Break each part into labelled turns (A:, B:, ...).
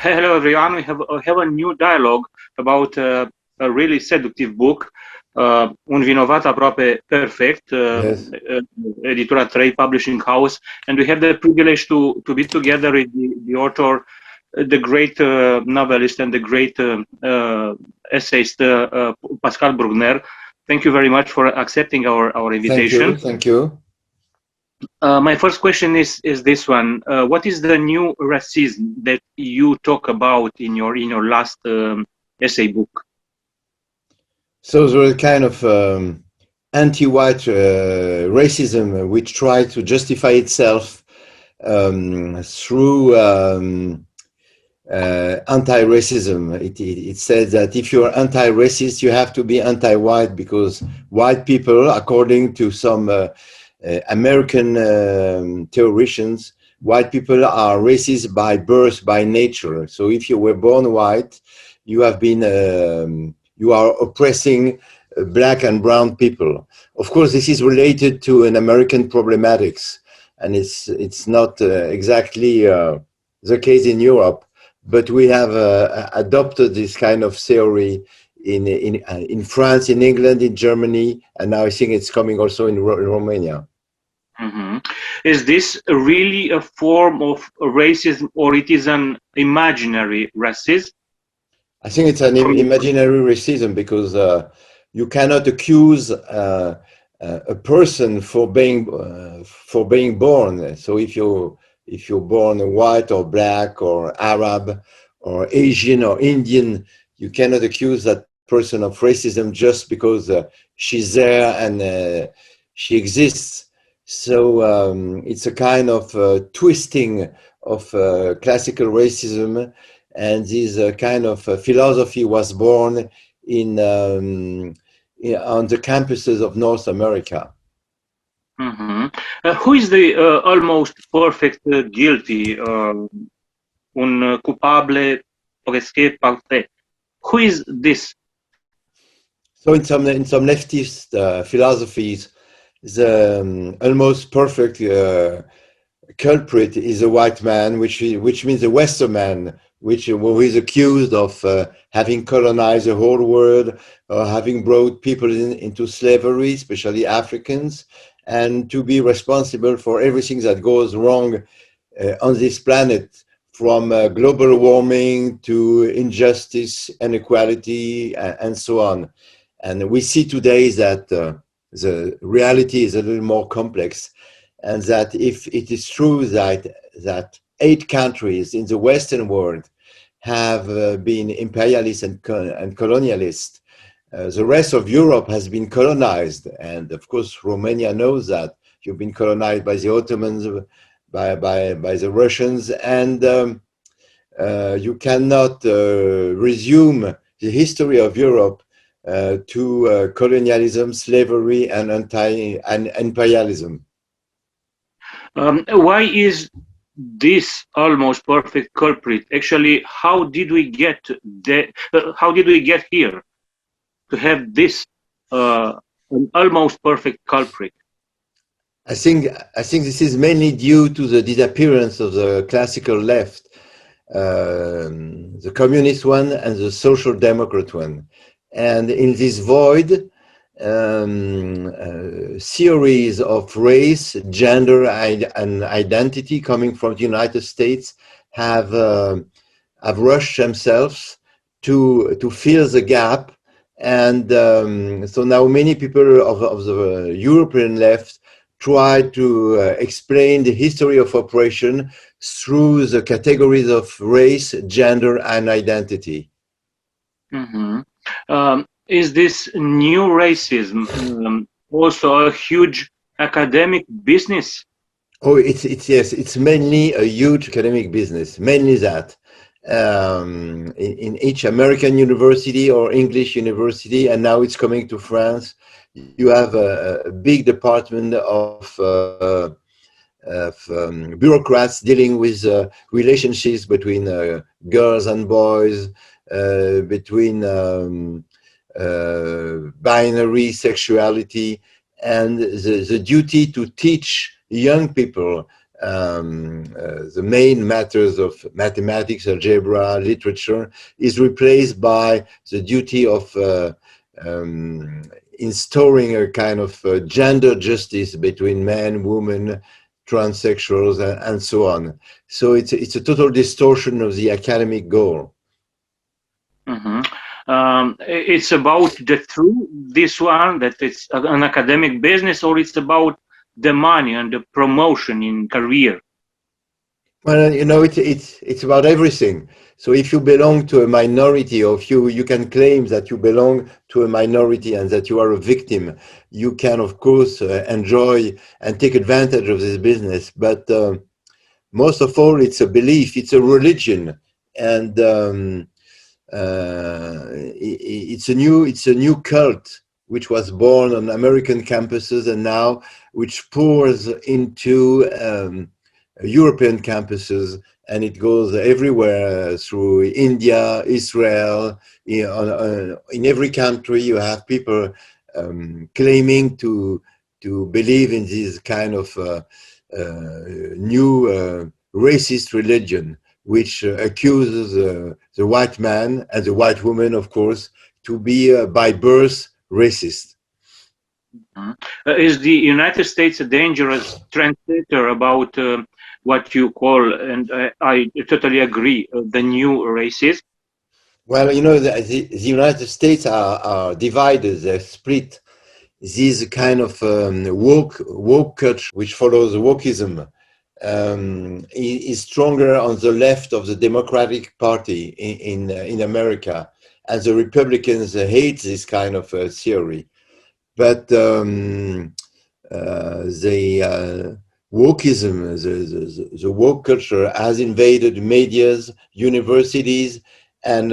A: Hello everyone, we have a new dialogue about a really seductive book, Un vinovat aproape perfect,
B: Yes.
A: editura 3 publishing house, and we have the privilege to be together with the author, the great novelist and the great essayist Pascal Bruckner. Thank you very much for accepting our invitation.
B: Thank you.
A: My first question is this one. What is the new racism that you talk about in your last essay book?
B: So there is kind of anti-white racism which tries to justify itself through anti-racism. It says that if you are anti-racist, you have to be anti-white because white people, according to some American theologians, white people are racist by birth, by nature. So if you were born white, you have been you are oppressing black and brown people. Of course, this is related to an American problematics, and it's not exactly the case in Europe. But we have adopted this kind of theory in France, in England, in Germany, and now I think it's coming also in Romania.
A: Mm-hmm. Is this really a form of racism, or it is an imaginary racism?
B: I think it's an imaginary racism because you cannot accuse a person for being born. So if you're born white or black or Arab or Asian or Indian, you cannot accuse that person of racism just because she's there and she exists. So it's a kind of twisting of classical racism, and this kind of philosophy was born on the campuses of North America.
A: Mm-hmm. Who is the almost perfect guilty, un coupable presque parfait? Who is this?
B: So in some leftist philosophies, the almost perfect culprit is a white man, which means a Western man, who is accused of having colonized the whole world, or having brought people into slavery, especially Africans, and to be responsible for everything that goes wrong on this planet, from global warming to injustice, inequality, and so on. And we see today that the reality is a little more complex, and that if it is true that 8 countries in the Western world have been imperialist and colonialist, the rest of Europe has been colonized, and of course Romania knows that. You've been colonized by the Ottomans, by the Russians, and you cannot resume the history of Europe to colonialism, slavery, and imperialism.
A: Why is this almost perfect culprit? Actually, how did we get here to have this an almost perfect culprit?
B: I think this is mainly due to the disappearance of the classical left, the communist one and the social democrat one. And in this void, theories of race, gender, and identity coming from the United States have rushed themselves to fill the gap. And so now many people of the European left try to explain the history of oppression through the categories of race, gender, and identity.
A: Mm-hmm. Is this new racism also a huge academic business?
B: Oh, yes, it's mainly a huge academic business, mainly that. In each American university or English university, and now it's coming to France, you have a big department of bureaucrats dealing with relationships between girls and boys, between binary sexuality, and the duty to teach young people the main matters of mathematics, algebra, literature, is replaced by the duty of installing a kind of gender justice between men, women, transsexuals, and so on. So it's a total distortion of the academic goal.
A: Mm-hmm. It's about the truth, this one, that it's an academic business, or it's about the money and the promotion in career?
B: Well, you know, it's about everything. So if you belong to a minority, or if you can claim that you belong to a minority and that you are a victim, you can, of course, enjoy and take advantage of this business. But most of all, it's a belief, it's a religion, and it's a new cult which was born on American campuses and now which pours into European campuses, and it goes everywhere through India, Israel. In every country, you have people claiming to believe in this kind of new racist religion, which accuses the white man and the white woman, of course, to be by birth racist.
A: Is the United States a dangerous trendsetter about what you call, and I totally agree, the new racism?
B: Well, you know, the United States are divided, they're split. This kind of woke culture, which follows wokeism, is stronger on the left of the Democratic Party in America, and the Republicans hate this kind of theory. But the wokeism, the woke culture has invaded medias, universities, and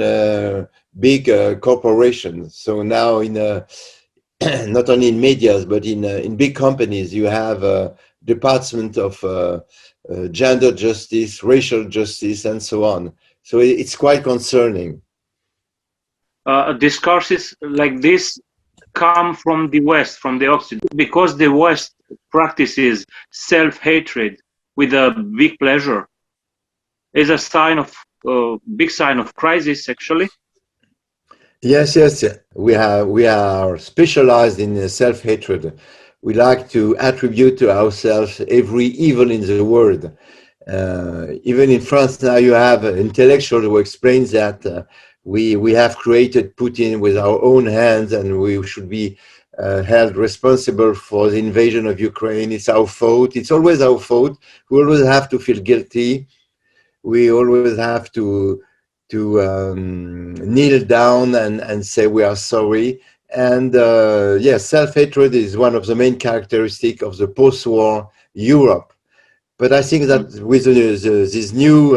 B: big corporations. So now in not only in medias, but in big companies, you have a department of gender justice, racial justice, and so on. So it's quite concerning.
A: Discourses like this come from the West, from the Occident, because the West practices self-hatred with a big pleasure. Is a sign of big sign of crisis, actually.
B: Yes. We are specialized in self-hatred. We like to attribute to ourselves every evil in the world. Even in France now, you have an intellectual who explains that we have created Putin with our own hands, and we should be held responsible for the invasion of Ukraine. It's our fault. It's always our fault. We always have to feel guilty. We always have to kneel down and say we are sorry. And yes, self-hatred is one of the main characteristics of the post-war Europe. But I think that with this new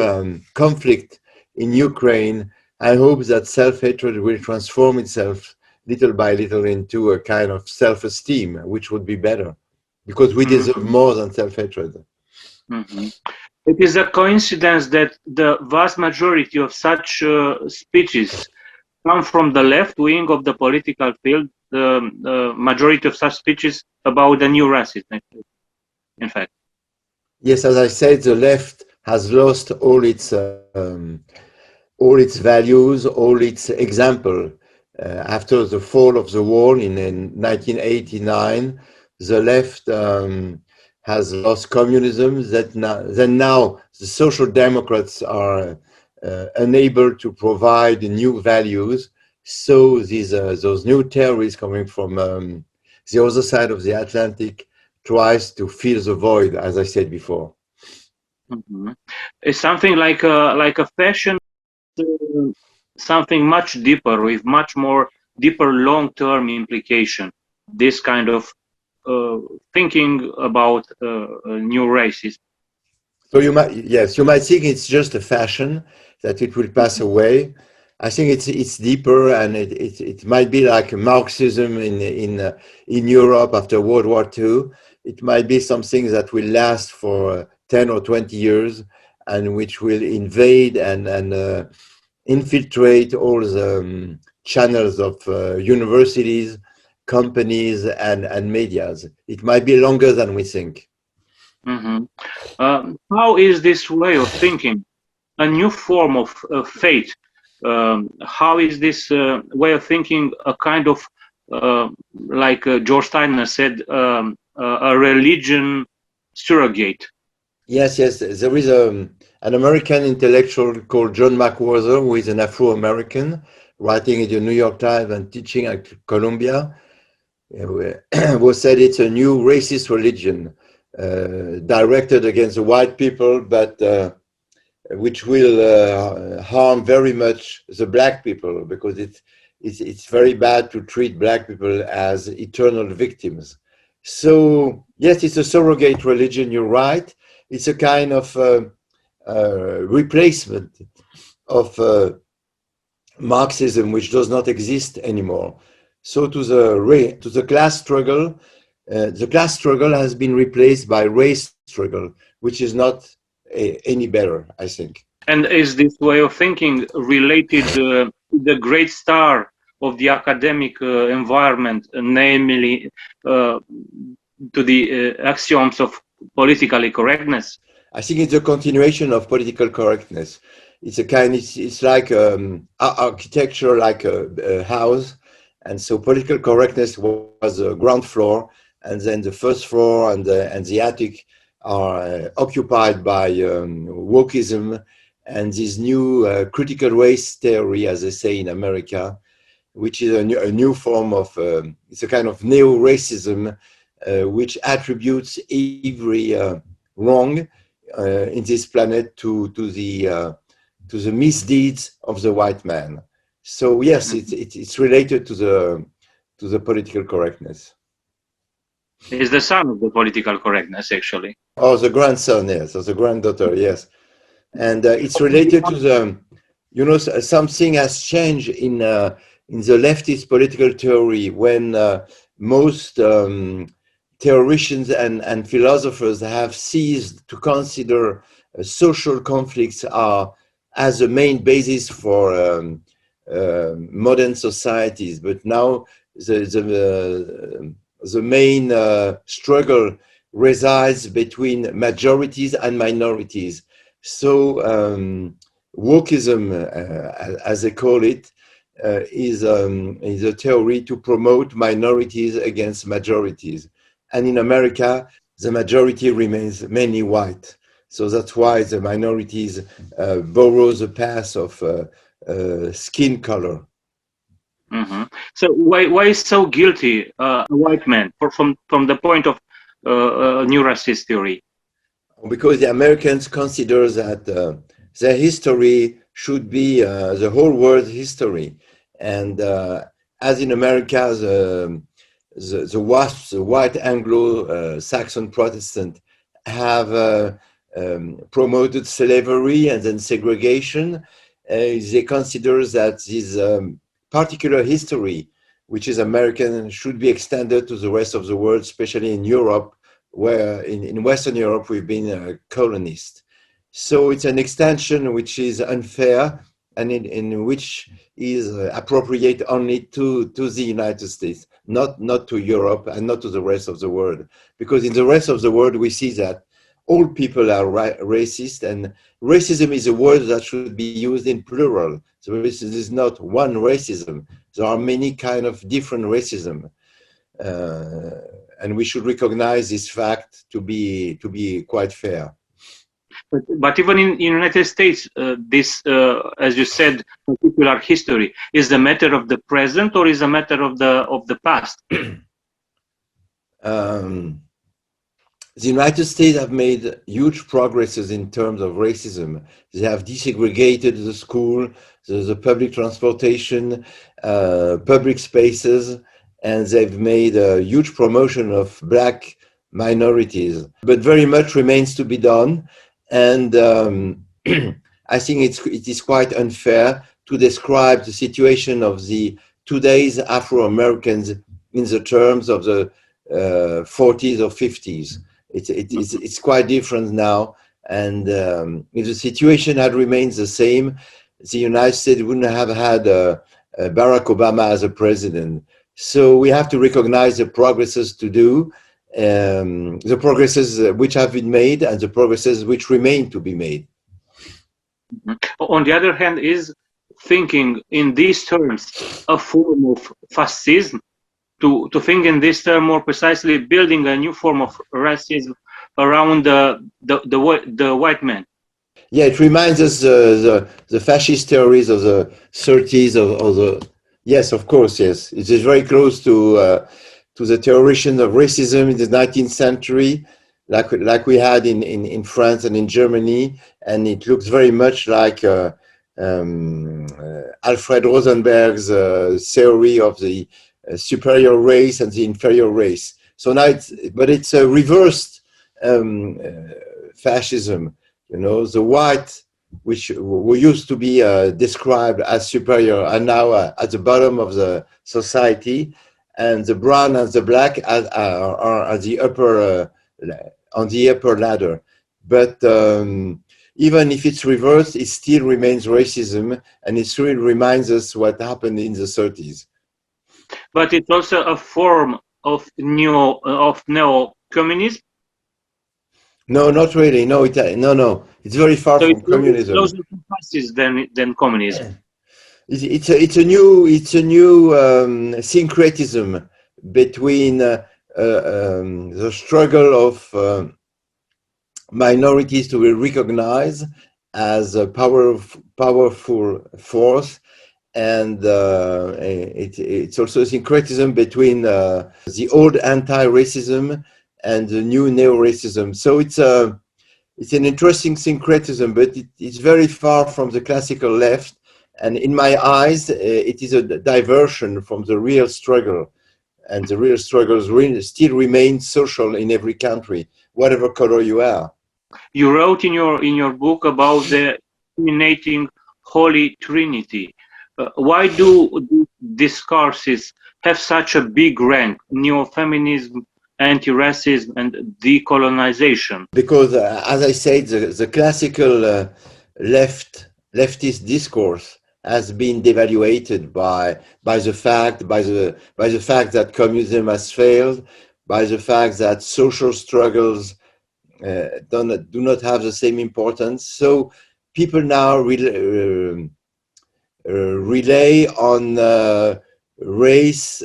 B: conflict in Ukraine, I hope that self-hatred will transform itself little by little into a kind of self-esteem, which would be better, because we deserve more than self-hatred.
A: It is a coincidence that the vast majority of such speeches come from the left wing of the political field, the majority of such speeches about the new racism, in fact.
B: Yes, as I said, the left has lost all its values, all its example. After the fall of the wall in 1989, the left has lost communism. Then now the social democrats are unable to provide new values. So those new terrorists coming from the other side of the Atlantic tries to fill the void, as I said before.
A: It's something like a fashion, something much deeper, with much more deeper long-term implication. This kind of thinking about new races.
B: So you might think it's just a fashion, that it will pass away. I think it's deeper, and it might be like Marxism in Europe after World War II. It might be something that will last for 10 or 20 years, and which will invade and infiltrate all the channels of universities, companies, and medias. It might be longer than we think.
A: Mhm. How is this way of thinking a new form of faith? How is this way of thinking a kind of, like George Steiner said, a religion surrogate?
B: Yes, yes. There is an American intellectual called John McWhorter, who is an Afro-American, writing in the New York Times and teaching at Columbia, who said it's a new racist religion directed against the white people, but which will harm very much the black people, because it's very bad to treat black people as eternal victims. So yes, it's a surrogate religion, you're right. It's a kind of replacement of Marxism, which does not exist anymore. So to the class struggle has been replaced by race struggle, which is not any better, I think.
A: And is this way of thinking related to the great star of the academic environment, namely to the axioms of politically correctness?
B: I think it's a continuation of political correctness. It's like architecture, like a house. And so political correctness was the ground floor, and then the first floor and the attic are occupied by wokeism and this new critical race theory, as they say in America, which is a new form of, it's a kind of neo-racism, which attributes every wrong in this planet to the misdeeds of the white man. So yes, it's related to the political correctness.
A: Is the son of the political correctness, actually.
B: Oh, the grandson, yes, or the granddaughter, yes. And it's related to the, something has changed in the leftist political theory when most theoreticians and philosophers have ceased to consider social conflicts as the main basis for modern societies. But now the main struggle resides between majorities and minorities. So wokeism, as they call it, is a theory to promote minorities against majorities. And in America, the majority remains mainly white. So that's why the minorities borrow the path of skin color.
A: Mm-hmm. So why is so guilty a white man from the point of new racist theory?
B: Because the Americans consider that their history should be the whole world's history, and as in America, the white Anglo-Saxon Protestant have promoted slavery and then segregation. They consider that this particular history, which is American, should be extended to the rest of the world, especially in Europe, where in Western Europe we've been colonized. So it's an extension which is unfair and in which is appropriate only to the United States, not to Europe and not to the rest of the world. Because in the rest of the world we see that all people are racist, and racism is a word that should be used in plural. So this is not one racism. There are many kind of different racism. And we should recognize this fact to be quite fair.
A: But even in United States, this, as you said, particular history is a matter of the present or is a matter of the past?
B: The United States have made huge progresses in terms of racism. They have desegregated the school, the public transportation, public spaces, and they've made a huge promotion of black minorities. But very much remains to be done. And I think it is quite unfair to describe the situation of the today's Afro-Americans in the terms of the 40s or 50s. It's quite different now. And if the situation had remained the same, the United States wouldn't have had Barack Obama as a president. So we have to recognize the progresses to do. the progresses which have been made and the progresses which remain to be made.
A: On the other hand, is thinking in these terms a form of fascism? To think in this term more precisely, building a new form of racism around the white man.
B: Yeah, it reminds us the fascist theories of the 30s of the. Yes, of course, yes. It is very close to the theorization of racism in the 19th century, like we had in France and in Germany, and it looks very much like Alfred Rosenberg's theory of the superior race and the inferior race. So now it's a reversed fascism. You know, the white, which were used to be described as superior, are now at the bottom of the society, and the brown and the black are at the upper on the upper ladder. But even if it's reversed, it still remains racism, and it still reminds us what happened in the 30s.
A: But it's also a form of neo-communism.
B: No, not really. No, no. It's very far from communism.
A: It's closer to fascism than communism.
B: It's a new syncretism between the struggle of minorities to be recognized as a powerful force, and it's also a syncretism between the old anti-racism and the new neo-racism. So it's an interesting syncretism, but it's very far from the classical left. And in my eyes, it is a diversion from the real struggle. And the real struggles still remain social in every country, whatever color you are.
A: You wrote in your book about the illuminating Holy Trinity. Why do these discourses have such a big rank? Neo-feminism, anti-racism, and decolonization.
B: Because, as I said, the classical leftist discourse has been devaluated by the fact that communism has failed, by the fact that social struggles do not have the same importance. So people now rely on race,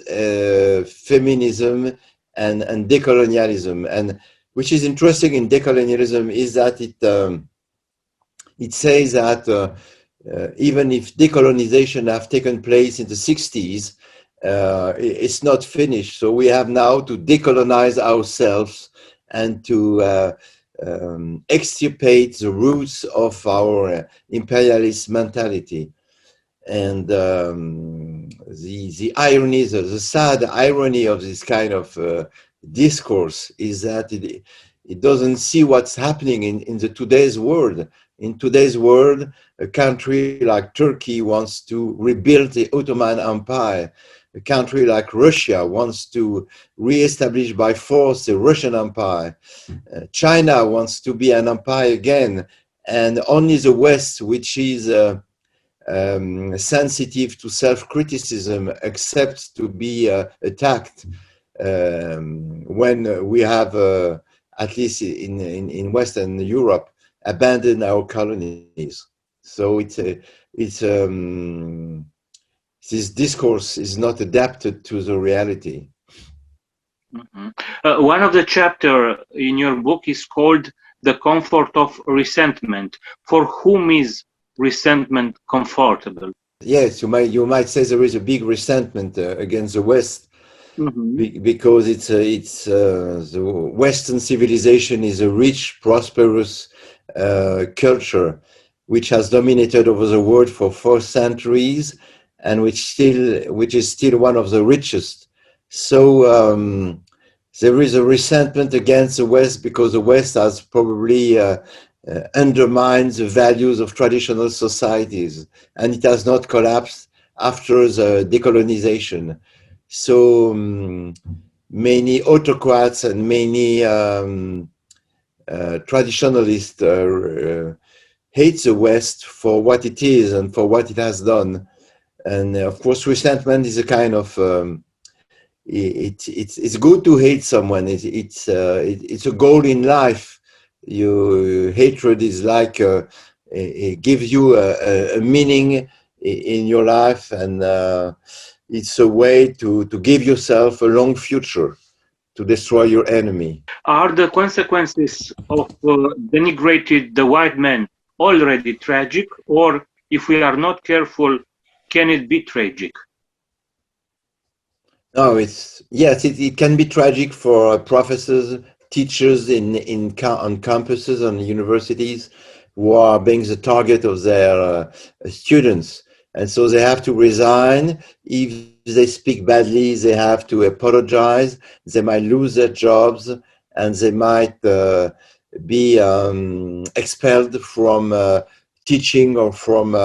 B: feminism, and decolonialism. And which is interesting in decolonialism is that it says that even if decolonization have taken place in the 60s, it's not finished. So we have now to decolonize ourselves and to extirpate the roots of our imperialist mentality. And the irony, the sad irony of this kind of discourse is that it doesn't see what's happening in today's world. In today's world, a country like Turkey wants to rebuild the Ottoman Empire. A country like Russia wants to re-establish by force the Russian Empire. China wants to be an empire again, and only the West, which is sensitive to self-criticism, accepts to be attacked when we have, at least in Western Europe, abandoned our colonies. So this discourse is not adapted to the reality.
A: Mm-hmm. One of the chapters in your book is called "The Comfort of Resentment." For whom is resentment comfortable?
B: Yes, you might say there is a big resentment against the West,
A: mm-hmm.
B: Because it's the Western civilization is a rich, prosperous culture which has dominated over the world for 4 centuries, and which is still one of the richest. So there is a resentment against the West because the West has probably undermined the values of traditional societies, and it has not collapsed after the decolonization. So many autocrats and many traditionalists hate the West for what it is and for what it has done. And of course, resentment is a kind of it's good to hate someone. It's a goal in life. Hatred is like it gives you a meaning in your life, and it's a way to give yourself a long future, to destroy your enemy.
A: Are the consequences of denigrating the white man already tragic, or if we are not careful, can it be tragic?
B: No, yes, it can be tragic for professors, teachers on campuses, on universities, who are being the target of their students. And so they have to resign. If they speak badly, they have to apologize. They might lose their jobs, and they might be expelled from teaching or from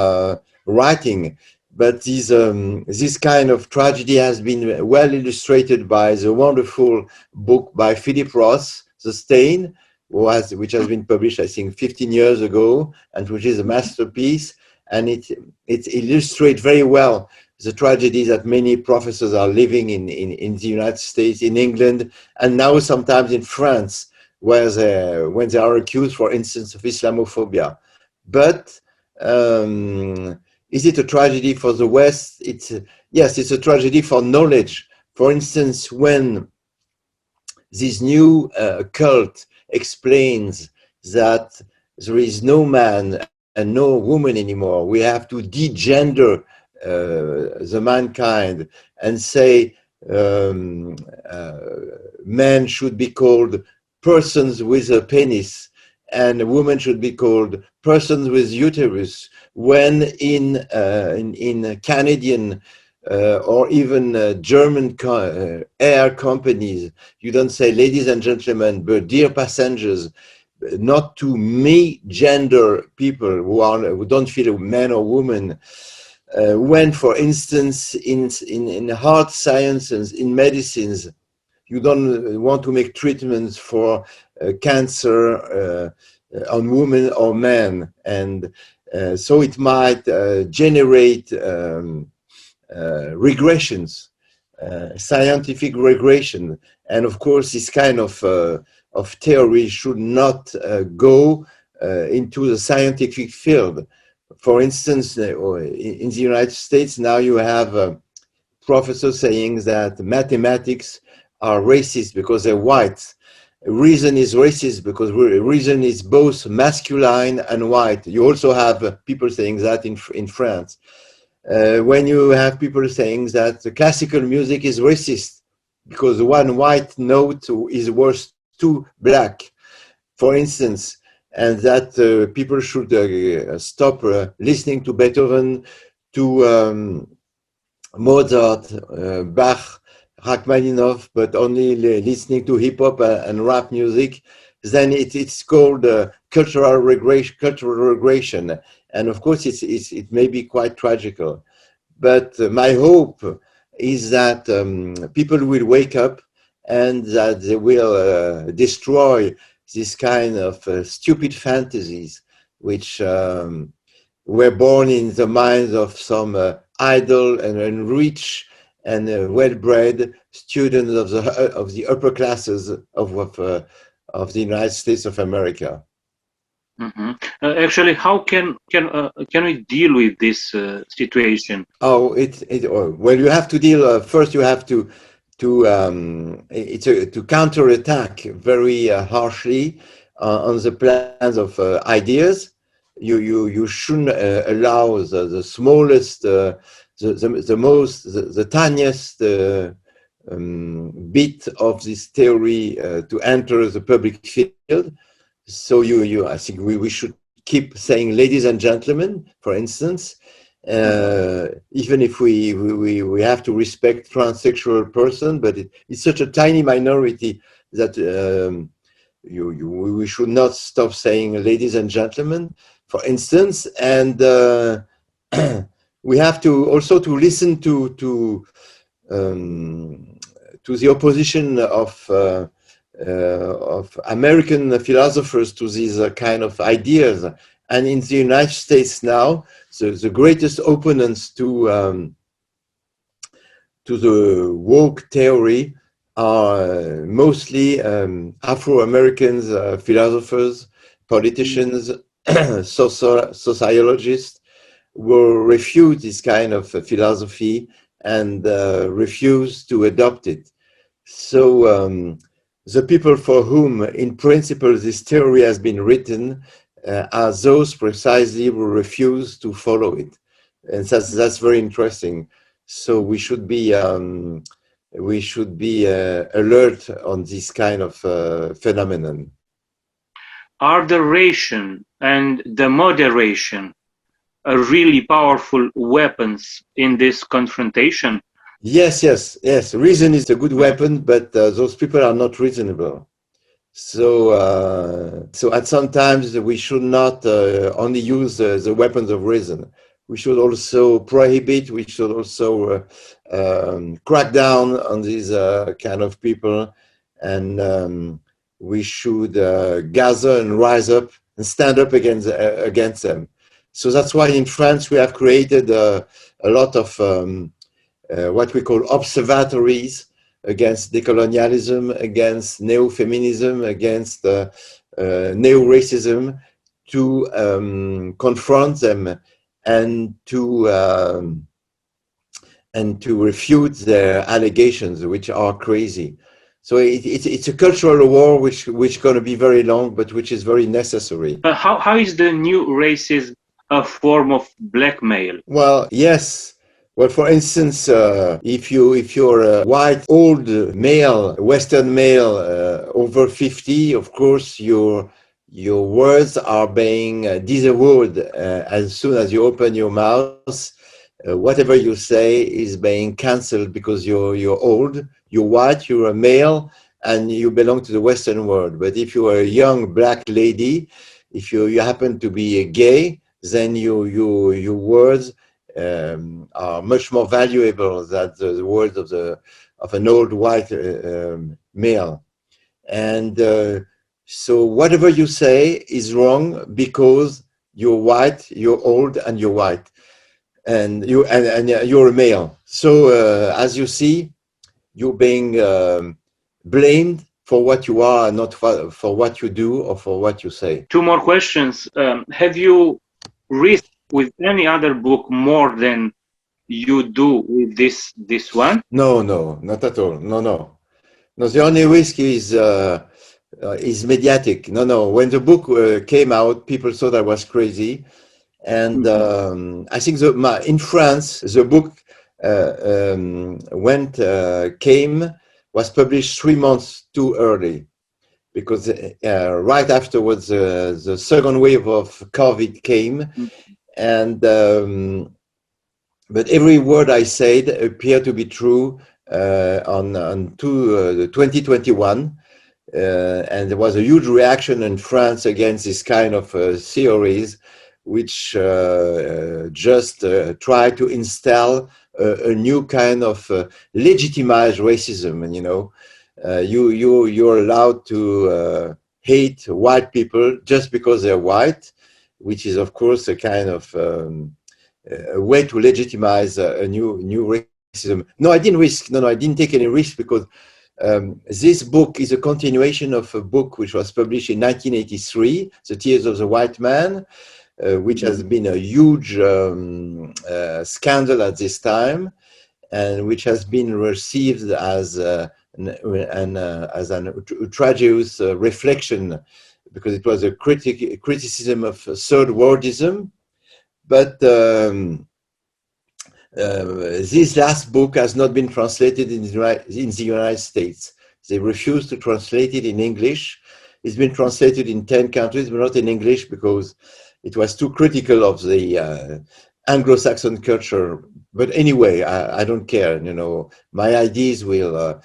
B: writing. But this kind of tragedy has been well illustrated by the wonderful book by Philip Roth, The Stain, which has been published, I think, 15 years ago, and which is a masterpiece. And it illustrates very well the tragedy that many professors are living in the United States, in England, and now sometimes in France, where when they are accused, for instance, of Islamophobia. But is it a tragedy for the West? Yes, it's a tragedy for knowledge. For instance, when this new cult explains that there is no man and no woman anymore, we have to degender the mankind and say men should be called persons with a penis, and women should be called persons with uterus, when in Canadian or even German air companies, you don't say ladies and gentlemen, but dear passengers, not to me gender people who don't feel man or woman. When, for instance, in hard sciences, in medicines, you don't want to make treatments for cancer on women or men, and so it might generate regressions, scientific regression. And of course, this kind of theory should not go into the scientific field. For instance, in the United States, now you have professors saying that mathematics are racist because they're white. Reason is racist because reason is both masculine and white. You also have people saying that in France. When you have people saying that the classical music is racist because one white note is worth two black, for instance, and that people should stop listening to Beethoven, to Mozart, Bach, Rachmaninoff, but only listening to hip hop and rap music, then it's called cultural regression. And of course, it may be quite tragical. But my hope is that people will wake up and that they will destroy this kind of stupid fantasies, which were born in the minds of some idle and rich and well-bred students of the upper classes of the United States of America.
A: Mm-hmm. Actually, how can we deal with this situation?
B: Oh, well, you have to deal. First, you have to counterattack very harshly on the plans of ideas. You shouldn't allow the smallest, the tiniest bit of this theory to enter the public field. So I think we should keep saying ladies and gentlemen, for instance, even if we have to respect transsexual person, but it's such a tiny minority that we should not stop saying ladies and gentlemen, for instance. And we have to also to listen to the opposition of American philosophers to these kind of ideas. And in the United States now, the greatest opponents to to the woke theory are mostly Afro-Americans, philosophers, politicians, sociologists, will refute this kind of philosophy and refuse to adopt it. So the people for whom, in principle, this theory has been written are those precisely who refuse to follow it. And that's very interesting. So we should be alert on this kind of phenomenon.
A: Are the ration and the moderation really powerful weapons in this confrontation?
B: Yes. Reason is a good weapon, but those people are not reasonable. So at some times we should not only use the weapons of reason. We should also prohibit. We should also crack down on these kind of people, and we should gather and rise up and stand up against them. So that's why in France we have created a lot of what we call observatories against decolonialism, against neo-feminism, against neo-racism, to confront them and to refute their allegations, which are crazy. So it's a cultural war which is going to be very long, but which is very necessary.
A: How is the new racism a form of blackmail?
B: Well, yes. Well, for instance, if you're a white old male, Western male over 50, of course your words are being disavowed as soon as you open your mouth. Whatever you say is being cancelled because you're old, you're white, you're a male, and you belong to the Western world. But if you are a young black lady, if you happen to be gay, then your words are much more valuable than the words of an old white male. And so whatever you say is wrong because you're white, you're old, and you're white, and you're a male. So as you see, you're being blamed for what you are, and not for what you do or for what you say.
A: Two more questions. Have you risked with any other book more than you do with this one?
B: No, not at all. No. The only risk is mediatic. No. When the book came out, people thought I was crazy, and I think in France the book was published 3 months too early, because right afterwards the second wave of COVID came, and but every word I said appeared to be true on 2021, and there was a huge reaction in France against this kind of theories, which just try to install a new kind of legitimized racism. And you're allowed to hate white people just because they're white, which is of course a kind of a way to legitimize a new racism. No, I didn't risk. No, I didn't take any risk, because this book is a continuation of a book which was published in 1983, The Tears of the White Man, which has been a huge scandal at this time, and which has been received as an outrageous reflection, because it was a criticism of third worldism. But this last book has not been translated in the United States. They refused to translate it in English. It's been translated in 10 countries, but not in English, because it was too critical of the Anglo-Saxon culture. But anyway, I don't care. My ideas will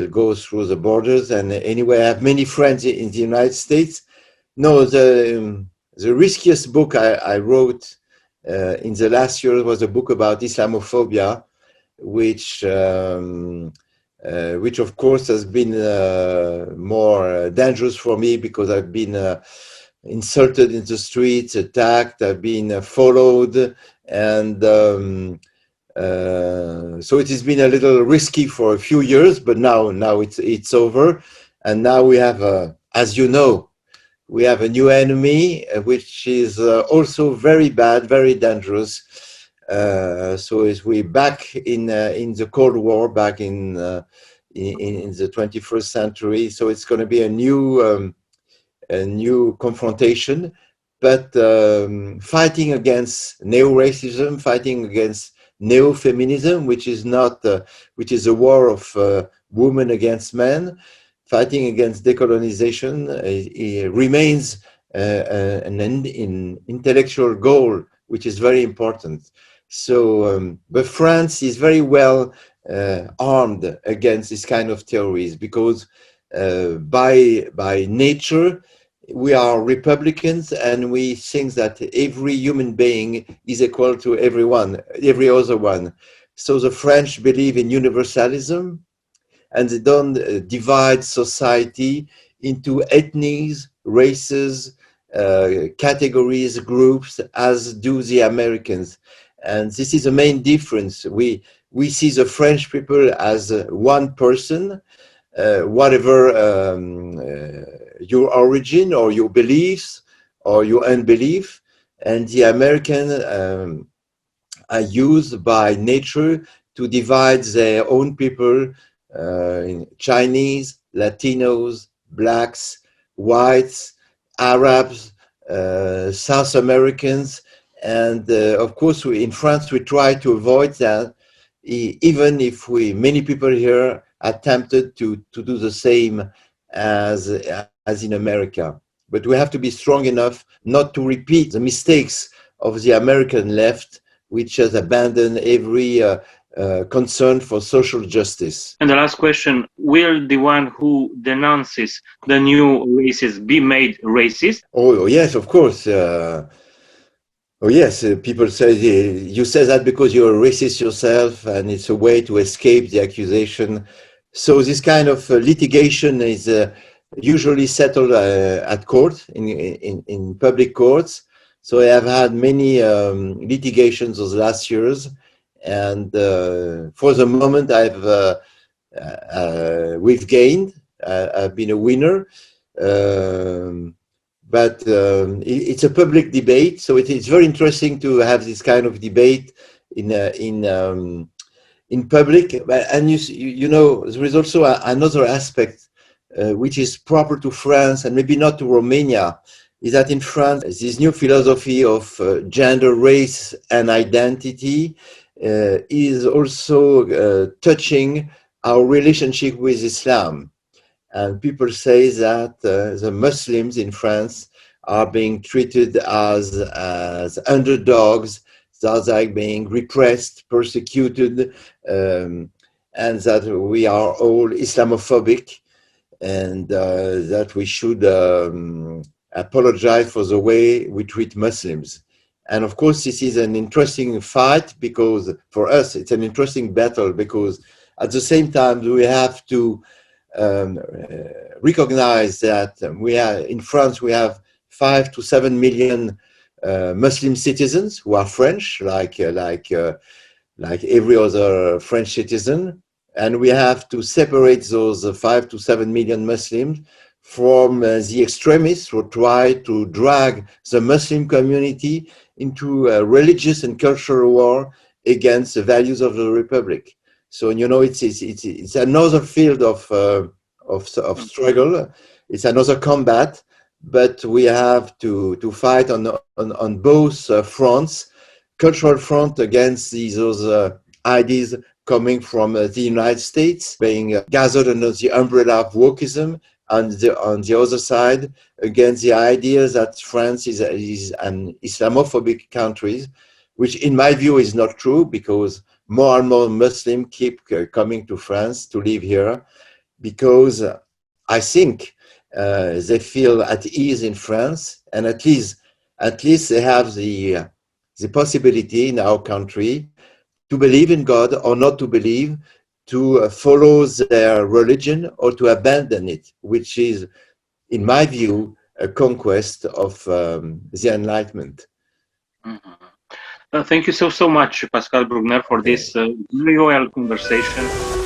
B: go through the borders. And anyway, I have many friends in the United States. No, the riskiest book I wrote in the last year was a book about Islamophobia, which of course has been more dangerous for me, because I've been insulted in the streets, attacked, I've been followed, and So it has been a little risky for a few years, but now it's over, and now we have, as you know, we have a new enemy, which is also very bad, very dangerous. So as we back in the Cold War, back in the 21st century, so it's going to be a new confrontation, but fighting against neo-racism, fighting against neo-feminism, which is a war of women against men, fighting against decolonization. It remains an intellectual goal, which is very important. So, but France is very well armed against this kind of theories, because by nature we are Republicans, and we think that every human being is equal to every other one. So the French believe in universalism, and they don't divide society into ethnies, races, categories, groups, as do the Americans. And this is the main difference. We see the French people as one person, whatever your origin or your beliefs or your unbelief, and the American are used by nature to divide their own people, in Chinese, Latinos, blacks, whites, Arabs, South Americans, and of course in France we try to avoid that, even if many people here attempted to do the same as in America. But we have to be strong enough not to repeat the mistakes of the American left, which has abandoned every concern for social justice.
A: And the last question, will the one who denounces the new races be made racist?
B: Oh yes, of course. Oh yes, people say, you say that because you're a racist yourself, and it's a way to escape the accusation. So this kind of litigation is usually settled at court, in public courts. So I have had many litigations those last years, and for the moment we've gained. I've been a winner. But it's a public debate, so it's very interesting to have this kind of debate in public. And you know, there is also another aspect which is proper to France and maybe not to Romania, is that in France this new philosophy of gender, race, and identity is also touching our relationship with Islam. And people say that the Muslims in France are being treated as underdogs, that they are being repressed, persecuted, and that we are all Islamophobic, and that we should apologize for the way we treat Muslims. And of course, this is an interesting fight, because for us, it's an interesting battle, because at the same time, we have to recognize that in France we have 5 to 7 million Muslim citizens who are French, like every other French citizen, and we have to separate those 5 to 7 million Muslims from the extremists who try to drag the Muslim community into a religious and cultural war against the values of the Republic. So, you know, it's another field of struggle. It's another combat, but we have to fight on both fronts. Cultural front against those ideas coming from the United States, being gathered under the umbrella of wokeism, and on the other side against the idea that France is an Islamophobic country, which in my view is not true, because more and more Muslims keep coming to France to live here, because I think they feel at ease in France, and at least they have the possibility in our country to believe in God or not to believe, to follow their religion or to abandon it, which is, in my view, a conquest of the Enlightenment.
A: Mm-hmm. Thank you so much, Pascal Bruckner, for this very royal conversation.